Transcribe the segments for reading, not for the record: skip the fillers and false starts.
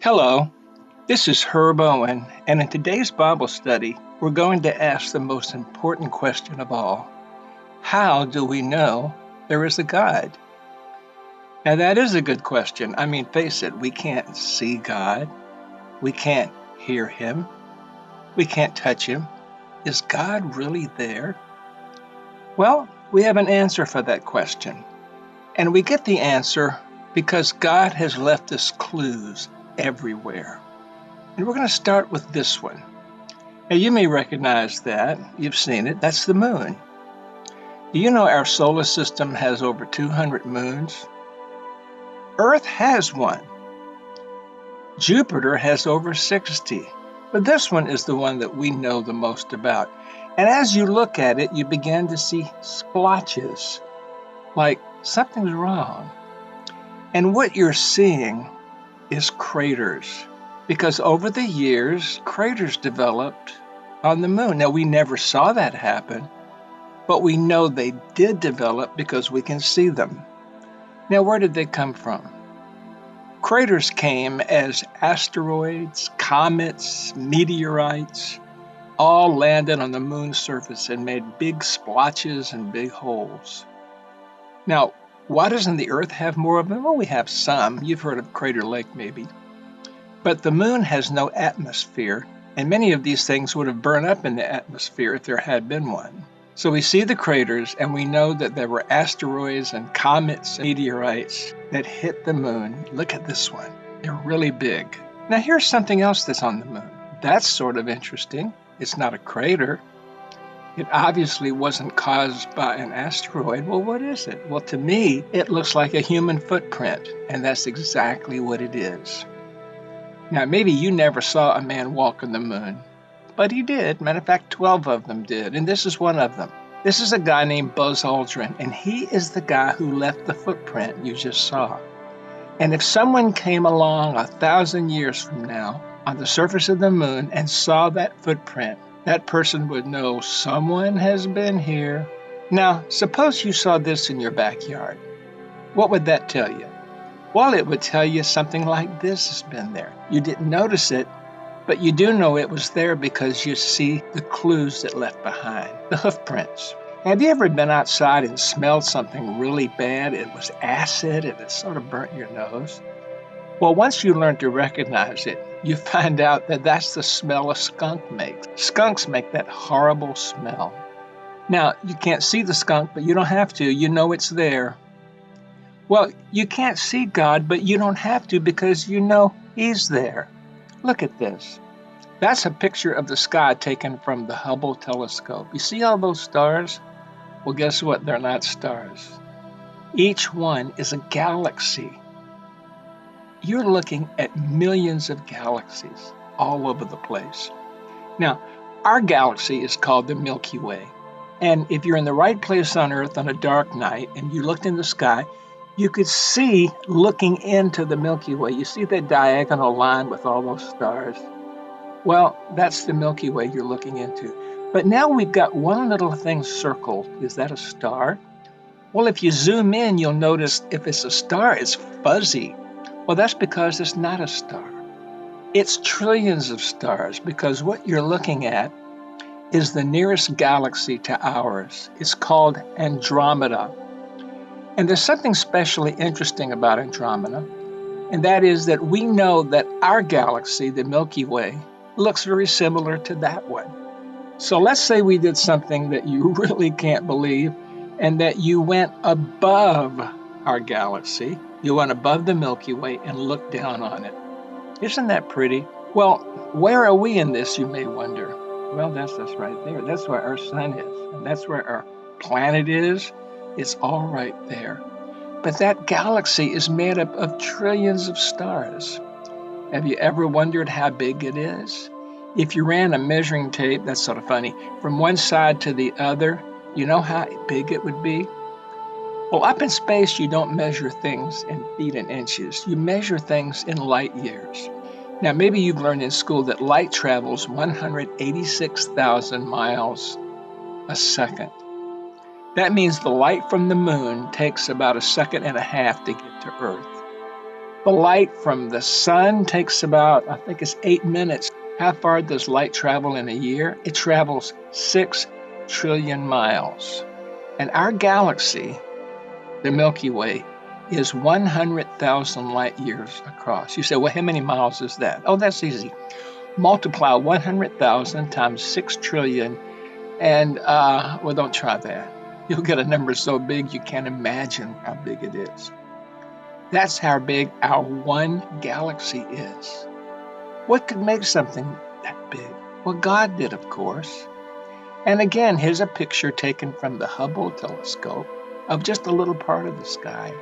Hello, this is Herb Owen, and in today's Bible study, we're going to ask the most important question of all. How do we know there is a God? Now, that is a good question. I mean, face it, we can't see God, we can't hear Him, we can't touch Him. Is God really there? Well, we have an answer for that question, and we get the answer because God has left us clues everywhere. And we're going to start with this one. Now, you may recognize that. You've seen it. That's the moon. Do you know our solar system has over 200 moons? Earth has one. Jupiter has over 60. But this one is the one that we know the most about. And as you look at it, you begin to see splotches, like something's wrong. And what you're seeing is craters, because over the years, craters developed on the moon. Now, we never saw that happen, but we know they did develop because we can see them. Now, where did they come from? Craters came as asteroids, comets, meteorites all landed on the moon's surface and made big splotches and big holes. Now, why doesn't the Earth have more of them? Well, we have some. You've heard of Crater Lake, maybe. But the moon has no atmosphere, and many of these things would have burned up in the atmosphere if there had been one. So we see the craters, and we know that there were asteroids and comets and meteorites that hit the moon. Look at this one. They're really big. Now here's something else that's on the moon. That's sort of interesting. It's not a crater. It obviously wasn't caused by an asteroid. Well, what is it? Well, to me, it looks like a human footprint, and that's exactly what it is. Now, maybe you never saw a man walk on the moon, but he did. Matter of fact, 12 of them did, and this is one of them. This is a guy named Buzz Aldrin, and he is the guy who left the footprint you just saw. And if someone came along 1,000 years from now on the surface of the moon and saw that footprint, that person would know someone has been here. Now, suppose you saw this in your backyard. What would that tell you? Well, it would tell you something like this has been there. You didn't notice it, but you do know it was there because you see the clues it left behind, the hoof prints. Have you ever been outside and smelled something really bad? It was acid and it sort of burnt your nose. Well, once you learn to recognize it, you find out that that's the smell a skunk makes. Skunks make that horrible smell. Now, you can't see the skunk, but you don't have to. You know it's there. Well, you can't see God, but you don't have to because you know He's there. Look at this. That's a picture of the sky taken from the Hubble telescope. You see all those stars? Well, guess what? They're not stars. Each one is a galaxy. You're looking at millions of galaxies all over the place. Now, our galaxy is called the Milky Way. And if you're in the right place on Earth on a dark night and you looked in the sky, you could see looking into the Milky Way. You see that diagonal line with all those stars? Well, that's the Milky Way you're looking into. But now we've got one little thing circled. Is that a star? Well, if you zoom in, you'll notice if it's a star, it's fuzzy. Well, that's because it's not a star. It's trillions of stars because what you're looking at is the nearest galaxy to ours. It's called Andromeda. And there's something especially interesting about Andromeda, and that is that we know that our galaxy, the Milky Way, looks very similar to that one. So let's say we did something that you really can't believe, and that you went above our galaxy. You went above the Milky Way and looked down on it. Isn't that pretty? Well, where are we in this, you may wonder? Well, that's us right there. That's where our sun is, and that's where our planet is. It's all right there. But that galaxy is made up of trillions of stars. Have you ever wondered how big it is? If you ran a measuring tape, that's sort of funny, from one side to the other, you know how big it would be? Well, up in space, you don't measure things in feet and inches. You measure things in light years. Now, maybe you've learned in school that light travels 186,000 miles a second. That means the light from the moon takes about a second and a half to get to Earth. The light from the sun takes about, I think it's 8 minutes. How far does light travel in a year? It travels 6 trillion miles. And our galaxy, the Milky Way, is 100,000 light years across. You say, well, how many miles is that? Oh, that's easy. Multiply 100,000 times 6 trillion, and, well, don't try that. You'll get a number so big you can't imagine how big it is. That's how big our one galaxy is. What could make something that big? Well, God did, of course. And again, here's a picture taken from the Hubble telescope of just a little part of the sky.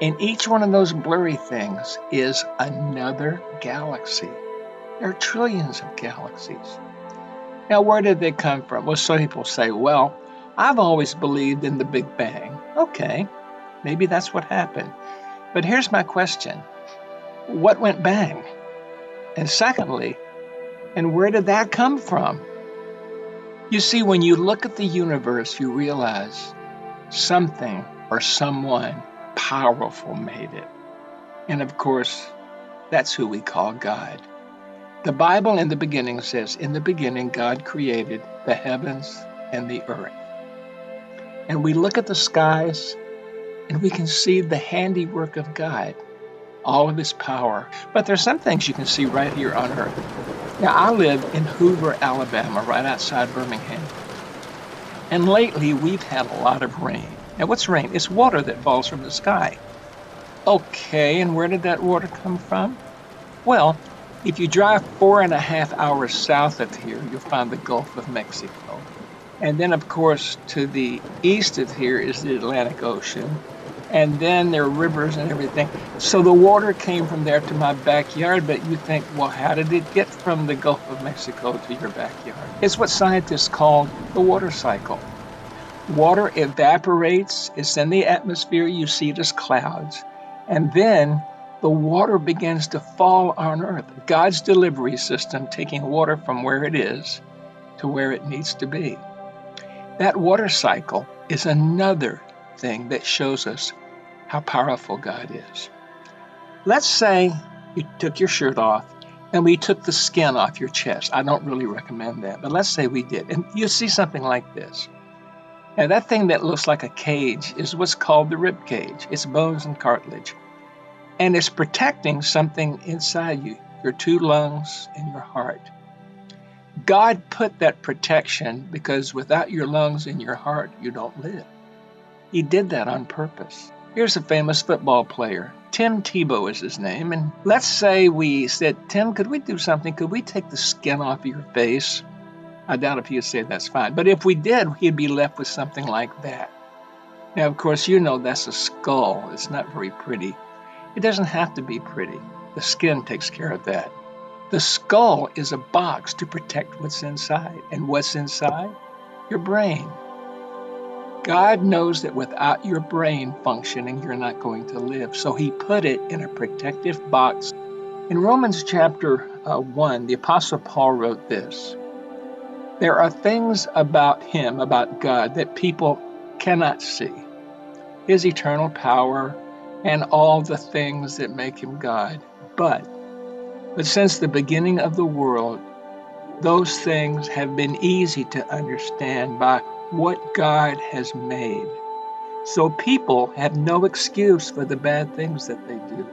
And each one of those blurry things is another galaxy. There are trillions of galaxies. Now, where did they come from? Well, some people say, well, I've always believed in the Big Bang. Okay, maybe that's what happened. But here's my question. What went bang? And secondly, and where did that come from? You see, when you look at the universe, you realize something or someone powerful made it. And of course, that's who we call God. The Bible in the beginning says, in the beginning, God created the heavens and the earth. And we look at the skies and we can see the handiwork of God, all of his power. But there's some things you can see right here on earth. Now, I live in Hoover, Alabama, right outside Birmingham. And lately, we've had a lot of rain. Now, what's rain? It's water that falls from the sky. Okay, and where did that water come from? Well, if you drive 4.5 hours south of here, you'll find the Gulf of Mexico. And then, of course, to the east of here is the Atlantic Ocean. And then there are rivers and everything. So the water came from there to my backyard, but you think, well, how did it get from the Gulf of Mexico to your backyard? It's what scientists call the water cycle. Water evaporates, it's in the atmosphere, you see it as clouds, and then the water begins to fall on Earth. God's delivery system taking water from where it is to where it needs to be. That water cycle is another thing that shows us how powerful God is. Let's say you took your shirt off and we took the skin off your chest. I don't really recommend that, but let's say we did. And you see something like this. Now, that thing that looks like a cage is what's called the rib cage. It's bones and cartilage. And it's protecting something inside you, your 2 lungs and your heart. God put that protection because without your lungs and your heart, you don't live. He did that on purpose. Here's a famous football player. Tim Tebow is his name. And let's say we said, Tim, could we do something? Could we take the skin off of your face? I doubt if he'd say that's fine. But if we did, he'd be left with something like that. Now, of course, you know that's a skull. It's not very pretty. It doesn't have to be pretty. The skin takes care of that. The skull is a box to protect what's inside. And what's inside? Your brain. God knows that without your brain functioning, you're not going to live. So he put it in a protective box. In Romans chapter 1, the Apostle Paul wrote this. There are things about him, about God, that people cannot see. His eternal power and all the things that make him God. But since the beginning of the world, those things have been easy to understand by what God has made. So people have no excuse for the bad things that they do.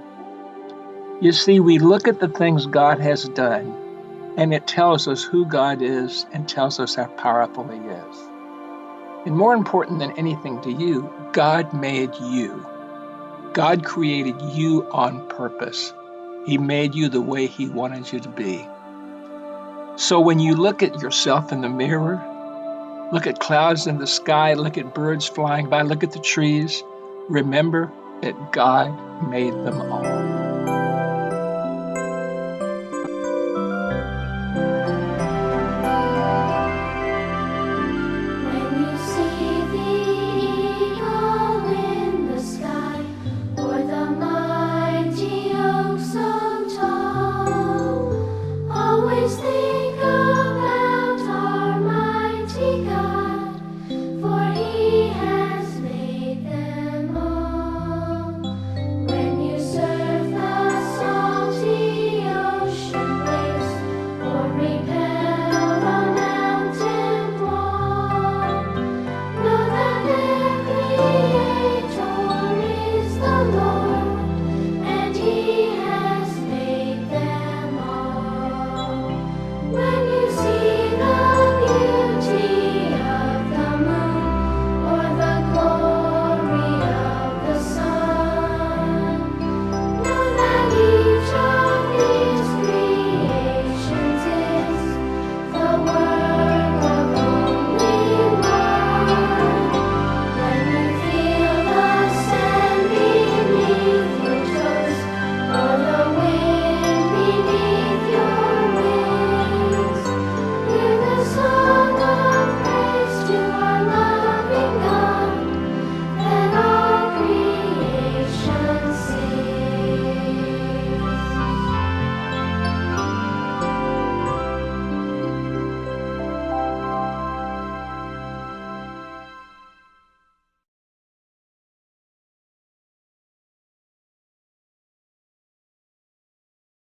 You see, we look at the things God has done, and it tells us who God is and tells us how powerful he is. And more important than anything to you, God made you. God created you on purpose. He made you the way he wanted you to be. So when you look at yourself in the mirror, look at clouds in the sky, look at birds flying by, look at the trees, remember that God made them all.